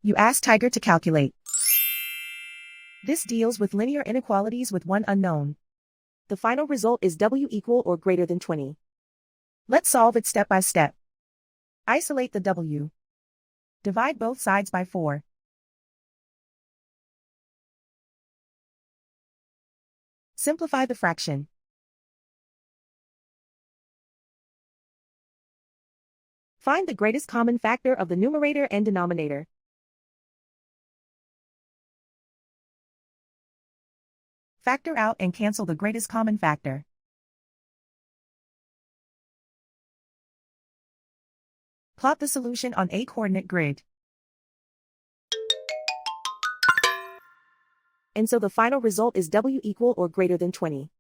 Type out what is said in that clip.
You ask Tiger to calculate. This deals with linear inequalities with one unknown. The final result is W equal or greater than 20. Let's solve it step by step. Isolate the W. Divide both sides by 4. Simplify the fraction. Find the greatest common factor of the numerator and denominator. Factor out and cancel the greatest common factor. Plot the solution on a coordinate grid. And so the final result is W equal or greater than 20.